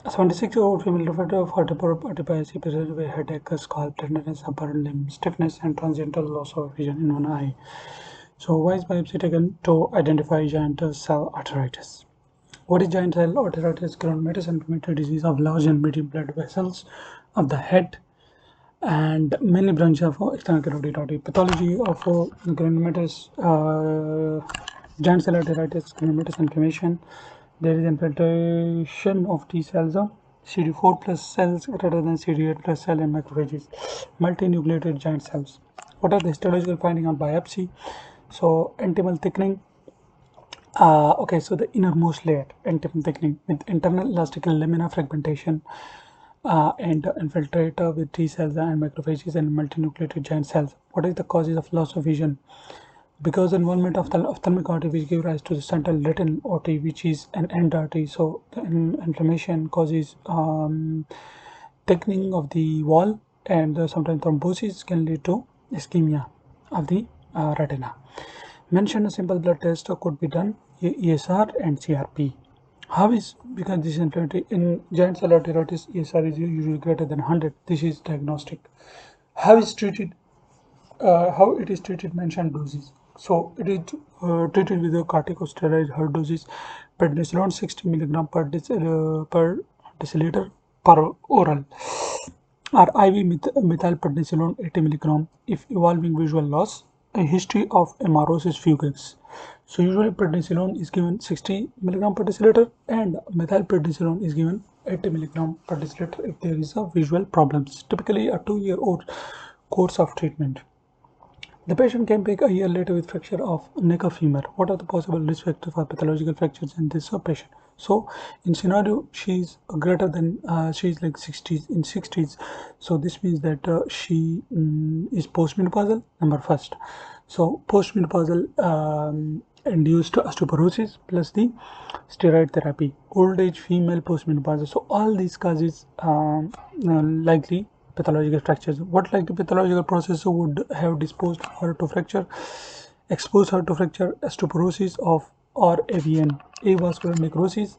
A 76-year-old female referred to 40 presented with headache, scalp tenderness, upper limb stiffness, and transcendental loss of vision in one eye. So, why is biopsy taken to identify giant cell arteritis? What is giant cell arteritis? Granulomatous inflammatory disease of large and medium blood vessels of the head and many branches of external carotid artery. Pathology of granulomatous giant cell arteritis, granulomatous inflammation. There is infiltration of T cells, CD4 plus cells greater than CD8 plus cell and macrophages, multinucleated giant cells. What are the histological findings on biopsy? So, intimal thickening. Okay, so the innermost layer, intimal thickening with internal elastical lamina fragmentation and infiltrator with T cells and macrophages and multinucleated giant cells. What is the causes of loss of vision? Because involvement of the ophthalmic artery which gives rise to the central retinal artery, which is an end artery. So the inflammation causes thickening of the wall, and sometimes thrombosis can lead to ischemia of the retina. Mention a simple blood test could be done, ESR and CRP. How is, because this is inflammatory in giant cell arteritis, ESR is usually greater than 100. This is diagnostic. How is treated? How it is treated? Mention doses. So it is treated with a corticosteroid. Her doses prednisolone 60 milligram per deciliter per oral, or IV methylprednisolone 80 milligram if evolving visual loss. A history of amaurosis fugax. So usually prednisolone is given 60 milligram per deciliter and methylprednisolone is given 80 milligram per deciliter if there is a visual problems. Typically a 2-year-old course of treatment. The patient came back a year later with fracture of neck of femur. What are the possible risk factors for pathological fractures in this patient? So in scenario, she's greater than she's like 60s in 60s. So this means that she is postmenopausal. Number first. So postmenopausal induced osteoporosis plus the steroid therapy. Old age female postmenopausal. So all these causes likely pathological fractures. What like the pathological process would have disposed her to fracture, expose her to fracture? Osteoporosis of or AVN, avascular necrosis,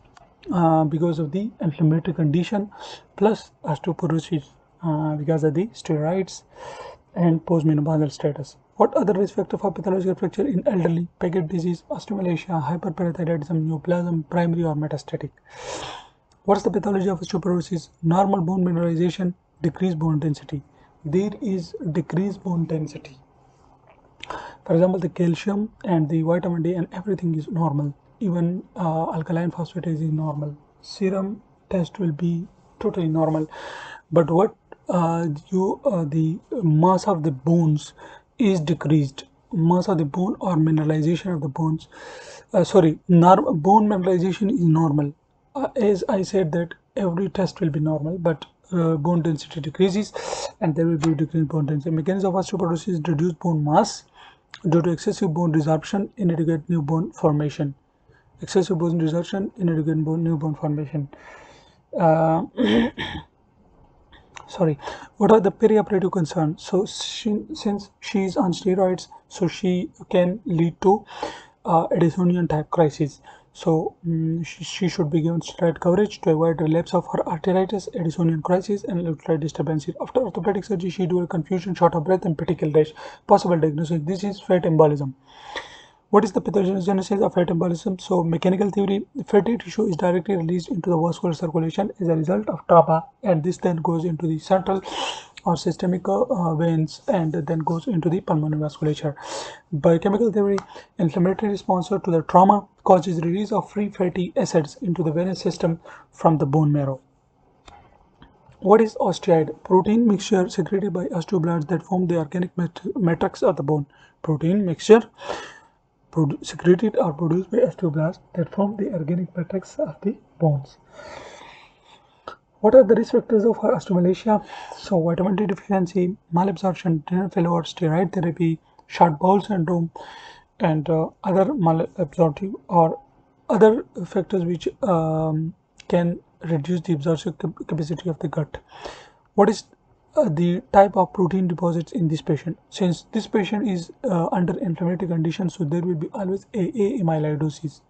because of the inflammatory condition, plus osteoporosis because of the steroids and postmenopausal status. What other risk factor for pathological fracture in elderly? Paget disease, osteomalacia, hyperparathyroidism, neoplasm, primary or metastatic. What's the pathology of osteoporosis? Normal bone mineralization, decreased bone density. There is decreased bone density. For example, the calcium and the vitamin D and everything is normal. Even alkaline phosphatase is normal. Serum test will be totally normal. But what the mass of the bones is decreased. Mass of the bone or mineralization of the bones. Bone mineralization is normal. As I said that every test will be normal, but bone density decreases and there will be decreased bone density. Mechanism of osteoporosis: reduced bone mass due to excessive bone resorption, inadequate new bone formation. Excessive bone resorption, inadequate new bone formation. Sorry, what are the perioperative concerns? So since she is on steroids, so she can lead to Addisonian type crisis. So she should be given steroid coverage to avoid relapse of her arteritis, Addisonian crisis, and electrolyte disturbances. After orthopedic surgery, she dual confusion, short of breath, and petechial rash. Possible diagnosis: this is fat embolism. What is the pathogenesis of fat embolism? So mechanical theory: fatty tissue is directly released into the vascular circulation as a result of trauma, and this then goes into the central or systemic veins and then goes into the pulmonary vasculature. Biochemical theory: inflammatory response to the trauma causes release of free fatty acids into the venous system from the bone marrow. What is osteoid? Protein mixture secreted by osteoblasts that form the organic matrix of the bone. Protein mixture secreted or produced by osteoblasts that form the organic matrix of the bones. What are the risk factors of osteomalacia? So vitamin D deficiency, malabsorption, renal failure, steroid therapy, short bowel syndrome, and other malabsorptive or other factors which can reduce the absorption capacity of the gut. What is the type of protein deposits in this patient? Since this patient is under inflammatory condition, so there will be always AA amyloidosis.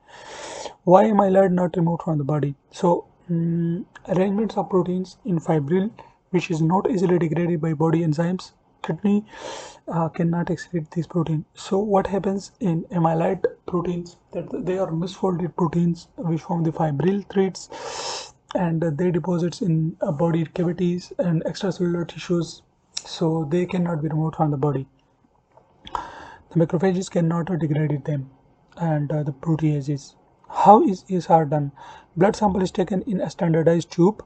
Why amyloid not removed from the body? So Arrangements of proteins in fibril, which is not easily degraded by body enzymes. Kidney cannot excrete this protein. So what happens in amyloid proteins, that they are misfolded proteins which form the fibril threads, and they deposits in body cavities and extracellular tissues, so they cannot be removed from the body. The macrophages cannot degrade them, and the proteases. How is ESR done? Blood sample is taken in a standardized tube.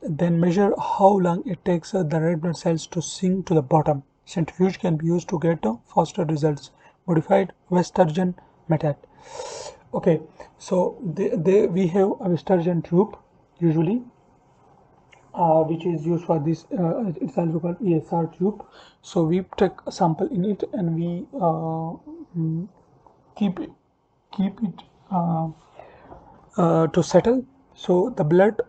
Then measure how long it takes the red blood cells to sink to the bottom. Centrifuge can be used to get faster results. Modified Westergen method. Okay, so we have a Westergen tube usually, which is used for this. It's also called ESR tube. So we take a sample in it, and we keep it to settle. So the blood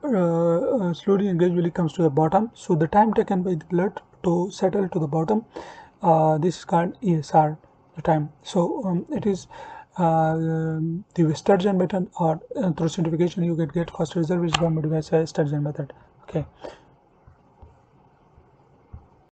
slowly and gradually comes to the bottom. So the time taken by the blood to settle to the bottom, this is called ESR, the time. So it is the Westergen method, or through simplification you get first result, which is the modified Westergen method. Okay.